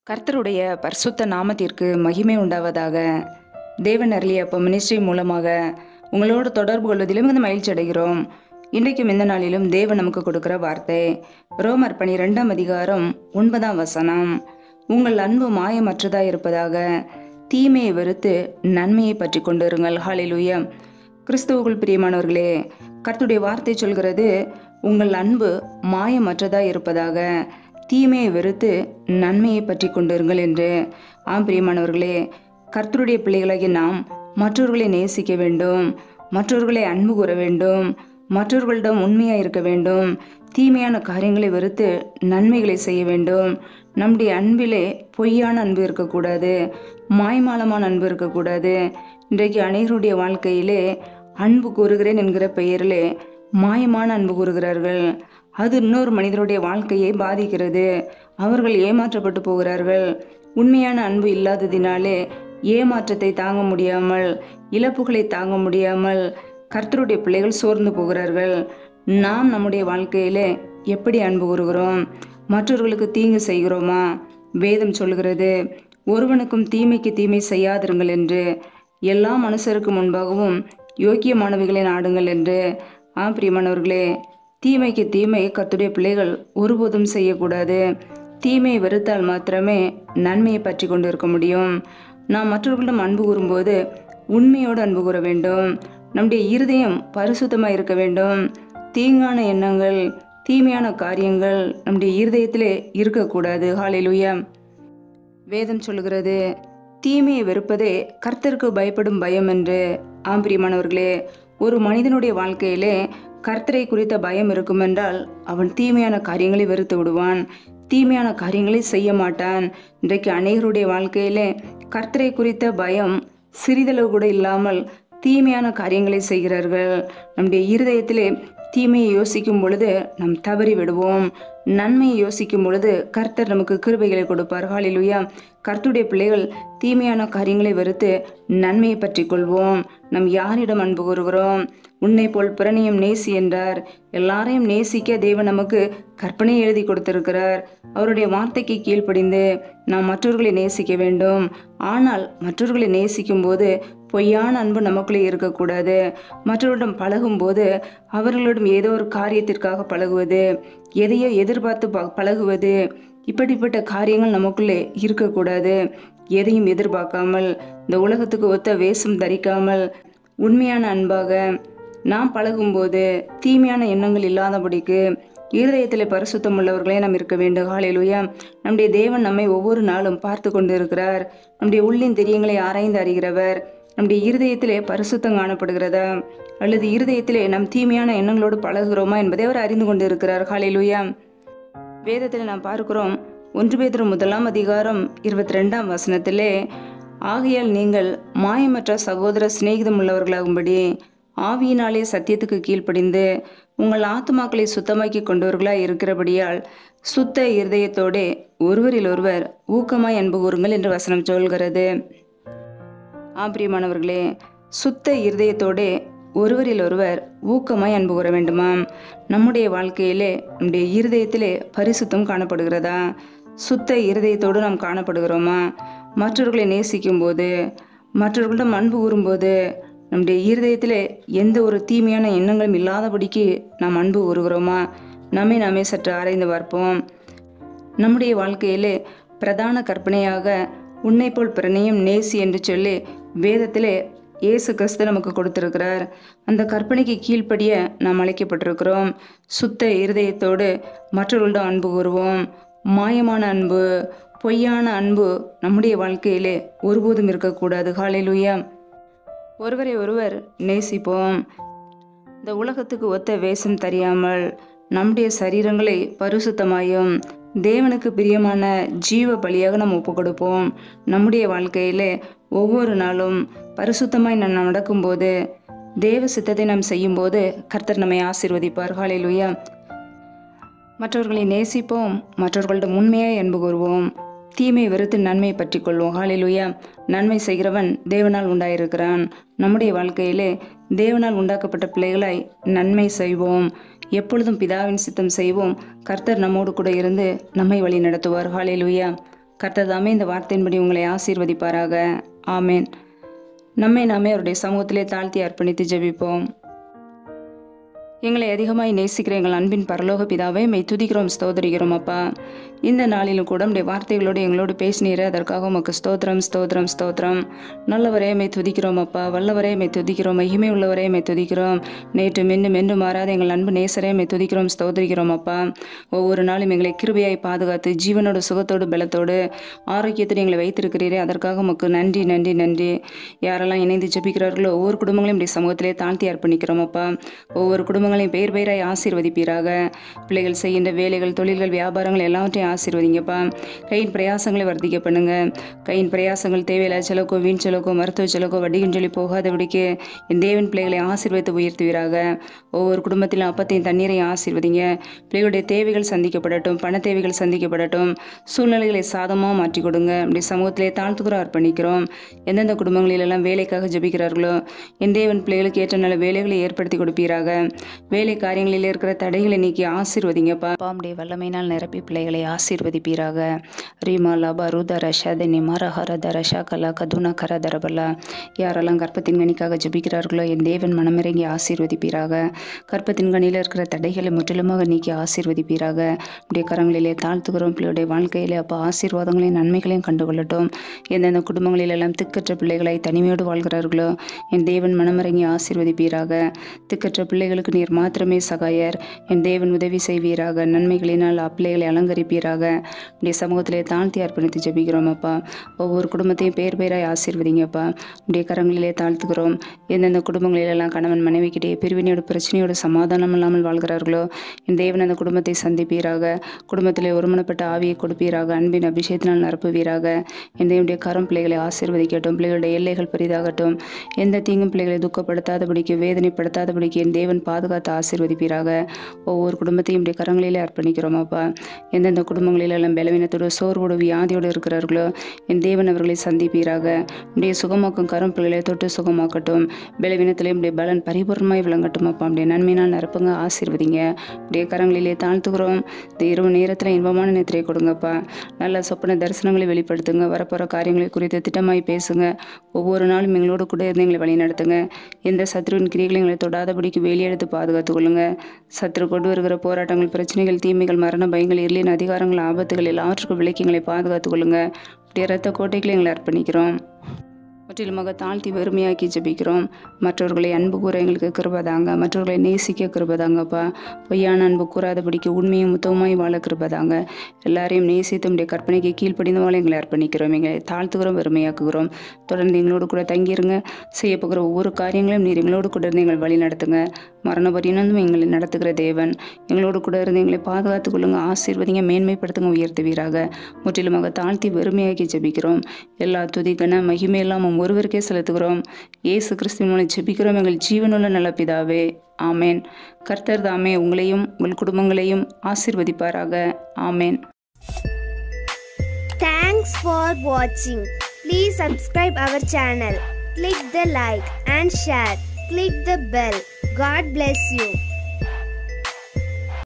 கர்த்தருடைய பரிசுத்த நாமத்திற்கு மகிமை உண்டாவதாக. தேவன் அருளிய அப்போ மினிஸ்ட்ரி மூலமாக உங்களோடு தொடர்பு கொள்வதிலும் மகிழ்ச்சி அடைகிறோம். இன்றைக்கும் இந்த நாளிலும் தேவன் நமக்கு கொடுக்கிற வார்த்தை ரோமர் 12 அதிகாரம் 9 உங்கள் அன்பு மாயமற்றதாய் இருப்பதாக, தீமையை வெறுத்து நன்மையை பற்றி கொண்டிருங்கள். ஹல்லேலூயா. கிறிஸ்துவுக்குள் பிரியமானவர்களே, கர்த்தருடைய வார்த்தை சொல்கிறது, உங்கள் அன்பு மாயமற்றதாய் இருப்பதாக, தீமையை வெறுத்து நன்மையை பற்றி கொண்டிருங்கள் என்று. பிரியமானவர்களே, கர்த்தருடைய பிள்ளைகளாகி நாம் மற்றவர்களை நேசிக்க வேண்டும், மற்றவர்களை அன்பு கூற வேண்டும், மற்றவர்களிடம் உண்மையாக இருக்க வேண்டும், தீமையான காரியங்களை வெறுத்து நன்மைகளை செய்ய வேண்டும். நம்முடைய அன்பிலே பொய்யான அன்பு இருக்கக்கூடாது, மாய்மாலமான அன்பு இருக்கக்கூடாது. இன்றைக்கு அநேகருடைய வாழ்க்கையிலே அன்பு கூறுகிறேன் என்கிற பெயரிலே மாயமான அன்பு கூறுகிறார்கள். அது இன்னொரு மனிதருடைய வாழ்க்கையை பாதிக்கிறது. அவர்கள் ஏமாற்றப்பட்டு போகிறார்கள். உண்மையான அன்பு இல்லாததினாலே ஏமாற்றத்தை தாங்க முடியாமல், இழப்புகளை தாங்க முடியாமல் கர்த்தருடைய பிள்ளைகள் சோர்ந்து போகிறார்கள். நாம் நம்முடைய வாழ்க்கையிலே எப்படி அன்பு கூறுகிறோம்? மற்றவர்களுக்கு தீங்கு செய்கிறோமா? வேதம் சொல்கிறது, ஒருவனுக்கும் தீமைக்கு தீமை செய்யாதிருங்கள் என்று. எல்லா மனுஷருக்கு முன்பாகவும் யோக்கியமானவைகளை நாடுங்கள் என்று. பிரியமானவர்களே, தீமைக்கு தீமை கர்த்தருடைய பிள்ளைகள் ஒருபோதும் செய்யக்கூடாது. தீமையை வெறுத்தால் மாத்திரமே நன்மையை பற்றி கொண்டு இருக்க முடியும். நாம் மற்றவர்களிடம் அன்பு கூறும்போது உண்மையோடு அன்பு கூற வேண்டும். நம்முடைய இருதயம் பரிசுத்தமாக இருக்க வேண்டும். தீங்கான எண்ணங்கள், தீமையான காரியங்கள் நம்முடைய இருதயத்திலே இருக்கக்கூடாது. ஹல்லேலூயா. வேதம் சொல்கிறது, தீமையை வெறுப்பதே கர்த்தருக்கு பயப்படும் பயம் என்று. பிரியமானவர்களே, ஒரு மனிதனுடைய வாழ்க்கையிலே கர்த்தரை குறித்த பயம் இருக்குமென்றால் அவன் தீமையான காரியங்களை வெறுத்து விடுவான், தீமையான காரியங்களை செய்ய மாட்டான். இன்றைக்கு அநேகருடைய வாழ்க்கையிலே கர்த்தரை குறித்த பயம் சிறிதளவு கூட இல்லாமல் தீமையான காரியங்களை செய்கிறார்கள். நம்முடைய இருதயத்திலே தீமையை யோசிக்கும் பொழுது நாம் தவறி விடுவோம். நன்மையை யோசிக்கும் பொழுது கர்த்தர் நமக்கு கிருபைகளை கொடுப்பார். ஹல்லேலூயா. கர்த்தருடைய பிள்ளைகள் தீமையான காரியங்களை வெறுத்து நன்மையை பற்றி கொள்வோம். நம் யாரிடம் அன்பு கூறுகிறோம்? உன்னை போல் பிறனையும் நேசி என்றார். எல்லாரையும் நேசிக்க தேவன் நமக்கு கற்பனை எழுதி கொடுத்திருக்கிறார். அவருடைய வார்த்தைக்கு கீழ்ப்படிந்து நாம் மற்றவர்களை நேசிக்க வேண்டும். ஆனால் மற்றவர்களை நேசிக்கும் போது பொய்யான அன்பு நமக்குள்ளே இருக்கக்கூடாது. மற்றவரிடம் பழகும் போது அவர்களிடம் ஏதோ ஒரு காரியத்திற்காக பழகுவது, எதையோ எதிர்பார்த்து பழகுவது, இப்படிப்பட்ட காரியங்கள் நமக்குள்ளே இருக்கக்கூடாது. எதையும் எதிர்பார்க்காமல், இந்த உலகத்துக்கு ஒத்த வேஷம் தரிக்காமல், உண்மையான அன்பாக நாம் பழகும்போது தீமையான எண்ணங்கள் இல்லாதபடிக்கு இருதயத்தில் பரிசுத்தம் உள்ளவர்களே நாம் இருக்க வேண்டும். ஹல்லேலூயா. நம்முடைய தேவன் நம்மை ஒவ்வொரு நாளும் பார்த்து கொண்டு இருக்கிறார். நம்முடைய உள்ளின் தெரியங்களை ஆராய்ந்து அறிகிறவர். நம்முடைய இருதயத்திலே பரிசுத்தம் காணப்படுகிறதா, அல்லது இருதயத்திலே நம் தீமையான எண்ணங்களோடு பழகுகிறோமா என்பதை அவர் அறிந்து கொண்டு இருக்கிறார். ஹல்லேலூயா. வேதத்தில் நாம் பார்க்கிறோம், 1 பேதுரு 1 அதிகாரம் 22 ஆகையால் நீங்கள் மாயமற்ற சகோதர சிநேகிதம் உள்ளவர்களாகும்படி ஆவியினாலே சத்தியத்துக்கு கீழ்ப்படிந்து உங்கள் ஆத்துமாக்களை சுத்தமாக்கி கொண்டவர்களாய் இருக்கிறபடியால் சுத்த இருதயத்தோடே ஒருவரில் ஒருவர் ஊக்கமாய் அன்பு கூறுங்கள் என்று வசனம் சொல்கிறது. பிரியமானவர்களே, சுத்த இருதயத்தோடே ஒருவரில் ஒருவர் ஊக்கமாய் அன்பு கூற வேண்டுமா? நம்முடைய வாழ்க்கையிலே, நம்முடைய இருதயத்திலே பரிசுத்தம் காணப்படுகிறதா? சுத்த இருதயத்தோடு நாம் காணப்படுகிறோமா? மற்றவர்களை நேசிக்கும் போது, மற்றவர்களிடம் அன்பு கூறும்போது நம்முடைய இருதயத்திலே எந்த ஒரு தீமையான எண்ணங்களும் இல்லாதபடிக்கு நாம் அன்பு கூறுகிறோமா? நாமே சற்று ஆராய்ந்து பார்ப்போம். நம்முடைய வாழ்க்கையிலே பிரதான கற்பனையாக உன்னை போல் பிறனையும் நேசி என்று சொல்லி வேதத்திலே இயேசு கிறிஸ்து நமக்கு கொடுத்திருக்கிறார். அந்த கற்பனைக்கு கீழ்ப்படிய நாம் அழைக்கப்பட்டிருக்கிறோம். சுத்த இருதயத்தோடு மற்றவர்களிடம் அன்பு கூறுவோம். மாயமான அன்பு, பொய்யான அன்பு நம்முடைய வாழ்க்கையிலே ஒருபோதும் இருக்கக்கூடாது. ஹல்லேலூயா. ஒருவரை ஒருவர் நேசிப்போம். இந்த உலகத்துக்கு ஒத்த வேஷம் தெரியாமல் நம்முடைய சரீரங்களை பரிசுத்தமாயும் தேவனுக்கு பிரியமான ஜீவ பலியாக நாம் ஒப்பு கொடுப்போம். நம்முடைய வாழ்க்கையிலே ஒவ்வொரு நாளும் பரிசுத்தமாய் நாம் நடக்கும்போது, தேவ சித்தத்தை நாம் செய்யும்போது கர்த்தர் நம்மை ஆசீர்வதிப்பார். ஹல்லேலூயா. மற்றவர்களை நேசிப்போம், மற்றவர்களிடம் உண்மையாய் அன்பு கூறுவோம், தீமை வெறுத்து நன்மை பற்றி கொள்வோம். ஹல்லேலூயா. நன்மை செய்கிறவன் தேவனால் உண்டாயிருக்கிறான். நம்முடைய வாழ்க்கையிலே தேவனால் உண்டாக்கப்பட்ட பிள்ளைகளாய் நன்மை செய்வோம். எப்பொழுதும் பிதாவின் சித்தம் செய்வோம். கர்த்தர் நம்மோடு கூட இருந்து நம்மை வழி நடத்துவார். ஹல்லேலூயா. கர்த்தர் தாமே இந்த வார்த்தையின்படி உங்களை ஆசீர்வதிப்பாராக. ஆமேன். நம்மை நாமே அவருடைய சமூகத்திலே தாழ்த்தி அர்ப்பணித்து ஜெபிப்போம். எங்களை அதிகமாய் நேசிக்கிற எங்கள் அன்பின் பரலோக பிதாவே, மெய் துதிக்கிறோம், ஸ்தோதரிக்கிறோம் அப்பா. இந்த நாளிலும் கூட உடைய வார்த்தைகளோடு எங்களோடு பேசினீர். அதற்காக உமக்கு ஸ்தோத்திரம் ஸ்தோத்திரம் ஸ்தோத்திரம். நல்லவரே மெய் துதிக்கிறோம் அப்பா. வல்லவரே மெய் துதிக்கிறோம். மகிமை உள்ளவரே மெய் துதிக்கிறோம். நேற்று மென்னும் மென்று மாறாத எங்கள் அன்பு நேசரே மெய் துதிக்கிறோம், ஸ்தோதரிக்கிறோம் அப்பா. ஒவ்வொரு நாளும் எங்களை கிருபையாய் பாதுகாத்து ஜீவனோடு சுகத்தோடு பலத்தோடு ஆரோக்கியத்தோடு எங்களை வைத்திருக்கிறீரே, அதற்காக உமக்கு நன்றி நன்றி நன்றி. யாரெல்லாம் இணைந்து ஜெபிக்கிறார்களோ ஒவ்வொரு குடும்பங்களையும் இப்படி சமூகத்திலே தாழ்த்தி அர்ப்பணிக்கிறோம் அப்பா. ஒவ்வொரு குடும்பங்களையும் பெயர் பெயராய் ஆசீர்வதிப்பீராக. பிள்ளைகள் செய்கின்ற வேலைகள், தொழில்கள், வியாபாரங்கள் எல்லாவற்றையும் ஆசீர்வதிங்கப்பா. கையின் பிரயாசங்களை வர்த்திக்க பண்ணுங்க. கையின் பிரயாசங்கள் தேவையில்லை செலவுக்கோ வீண் செலவுக்கோ மருத்துவ செலவுக்கோ வட்டியும் சொல்லி போகாதபடிக்கு என் தேவன் பிள்ளைகளை ஆசீர்வதித்து உயர்த்துவீராக. ஒவ்வொரு குடும்பத்திலும் அப்பத்தையும் தண்ணீரையும் ஆசீர்வதிங்க. பிள்ளைகளுடைய தேவைகள் சந்திக்கப்படட்டும், பண தேவைகள் சந்திக்கப்படட்டும், சூழ்நிலைகளை சாதமாக மாற்றி கொடுங்க. அப்படி சமூகத்திலே தாழ்த்துக்குற அர்ப்பணிக்கிறோம். எந்தெந்த குடும்பங்களிலெல்லாம் வேலைக்காக ஜெபிக்கிறார்களோ என் தேவன் பிள்ளைகளுக்கு ஏற்ற நல்ல வேலைகளை ஏற்படுத்தி கொடுப்பீராக. வேலை காரியங்களில் இருக்கிற தடைகளை நீக்கி ஆசீர்வதிங்கப்பா. பாம்புடைய வல்லமையினால் நிரப்பி பிள்ளைகளை ஆசீர்வதிப்பீராக. ரீமா லபா ருதர ஷதனி மரஹர தர ஷகலா கதுனா கரதரபலா. யாரெல்லாம் கர்ப்பத்தின் கனிக்காக ஜெபிக்கிறார்களோ என் தேவன் மனமிறங்கி ஆசீர்வதிப்பீராக. கர்ப்பத்தின் கனியில் இருக்கிற தடைகளை முற்றிலுமாக நீக்கி ஆசீர்வதிப்பீராக. இப்படிய கரங்களிலே தாழ்த்துக்கிறோம். பிள்ளையுடைய வாழ்க்கையிலே அப்போ ஆசீர்வாதங்களையும் நன்மைகளையும் கண்டுகொள்ளட்டும். எந்தெந்த குடும்பங்களிலெல்லாம் திக்கற்ற பிள்ளைகளை தனிமையோடு வாழ்கிறார்களோ என் தேவன் மனமிறங்கி ஆசீர்வதிப்பீராக. திக்கற்ற பிள்ளைகளுக்கு நீர் மாத்திரமே சகாயர். என் தேவன் உதவி செய்வீராக. நன்மைகளினால் அப்பிள்ளைகளை அலங்கரிப்பீராக. இப்படி சமூகத்திலே தாழ்த்தி அர்ப்பணித்து ஜெபிக்கிறோம் அப்பா. ஒவ்வொரு குடும்பத்தையும் பேர் பேராய் ஆசீர்வதிங்கப்பா. இப்படிய கரங்களிலே தாழ்த்துக்கிறோம். எந்தெந்த குடும்பங்களிலெல்லாம் கணவன் மனைவிக்கிட்டே பிரிவினையோடு பிரச்சனையோடு சமாதானம் இல்லாமல் வாழ்கிறார்களோ என் தேவன் அந்த குடும்பத்தை சந்திப்பீராக. குடும்பத்திலே ஒருமனப்பட்ட ஆவியை கொடுப்பீராக. அன்பின் அபிஷேகத்தினால் நிரப்புவீராக. என் தேவனுடைய கரம் பிள்ளைகளை ஆசீர்வதிக்கட்டும். பிள்ளைகளுடைய எல்லைகள் பெரிதாகட்டும். எந்த தீங்கும் பிள்ளைகளை துக்கப்படுத்தாதபடிக்கு வேதனைப்படுத்தாதபடிக்கு என் தேவன் பாதுகாத்து ஆசீர்வதிப்பீராக. ஒவ்வொரு குடும்பத்தையும் இப்படி கரங்களிலே அர்ப்பணிக்கிறோம் அப்பா. எந்தெந்த குடும்பங்களிலெல்லாம் பலவீனத்தோடு சோர்வோடு வியாதியோடு இருக்கிறார்களோ என் தேவன் அவர்களை சந்திப்பீராக. இப்படிய சுகமாக்கும் கரம் பிள்ளைகளை தொட்டு சுகமாக்கட்டும். பலவீனத்திலே இப்படிய பலன் பரிபூர்ணமாய் விளங்கட்டும் அப்பா. அப்படியே நன்மையினால் நிரப்புங்க, ஆசீர்வதிங்க. இப்படிய கரங்களிலே தாழ்த்துக்கிறோம். இந்த இரவு நேரத்தில் இன்பமான நேரத்தை கொடுங்கப்பா. நல்ல சொப்பன தரிசனங்களை வெளிப்படுத்துங்க. வரப்போகிற காரியங்களை குறித்து திட்டமாய் பேசுங்க. ஒவ்வொரு நாளும் எங்களோடு கூட இருந்து எங்களை வழி நடத்துங்க. எந்த சத்ருவின் கிரியைகளை எங்களை தொடாதபடிக்கு வேலையெடுத்து பாதுகாத்து கொள்ளுங்க. சத்ரு கொண்டு வருகிற போராட்டங்கள், பிரச்சனைகள், தீமைகள், மரண பயங்கள், இருளின் அதிகாரங்கள், ஆபத்துகள் எல்லாவற்றுக்கும் விலக்கி எங்களை பாதுகாத்து கொள்ளுங்க. இப்படி இரத்த கோட்டைகளை எங்களை அர்ப்பணிக்கிறோம். முற்றிலுமாக தாழ்த்தி வெறுமையாக்கி ஜெபிக்கிறோம். மற்றவர்களை அன்பு கூற எங்களுக்கு கிருபதாங்க. மற்றவர்களை நேசிக்க கிருபதாங்கப்பா. பொய்யான அன்பு கூறாதபடிக்கு உண்மையும் முத்தமாய் வாழ கிருபதாங்க. எல்லாரையும் நேசித்து உடைய கற்பனைக்கு கீழ்ப்படிந்து வாழ எங்களை அர்ப்பணிக்கிறோம். எங்களை தாழ்த்துக்கிறோம், வெறுமையாக்குகிறோம். தொடர்ந்து எங்களோடு கூட தங்கிருங்க. செய்ய போகிற ஒவ்வொரு காரியங்களையும் நீர் எங்களோடு கூட இருந்து எங்களை வழி நடத்துங்க. மரண பரியந்தம் எங்களை நடத்துகிற தேவன் எங்களோடு கூட இருந்து எங்களை பாதுகாத்து கொள்ளுங்க. ஆசீர்வதிங்க, மேன்மைப்படுத்துங்க, உயர்த்துவீராக. முற்றிலுமாக தாழ்த்தி வெறுமையாக்கி ஜெபிக்கிறோம். எல்லா துதிக்கன மகிமையெல்லாம் ஒருவருக்கே செலுத்துகிறோம். இயேசு கிறிஸ்துவின் மூலம் ஜெபிக்கிறோம் எங்கள் ஜீவனுள்ள நல்ல பிதாவே. ஆமேன். கர்த்தர் தாமே உங்களையும் உங்கள் குடும்பங்களையும் ஆசீர்வதிப்பாராக. ஆமேன். Thanks for watching. Please subscribe our channel. Click the like and share. Click the bell. God bless you.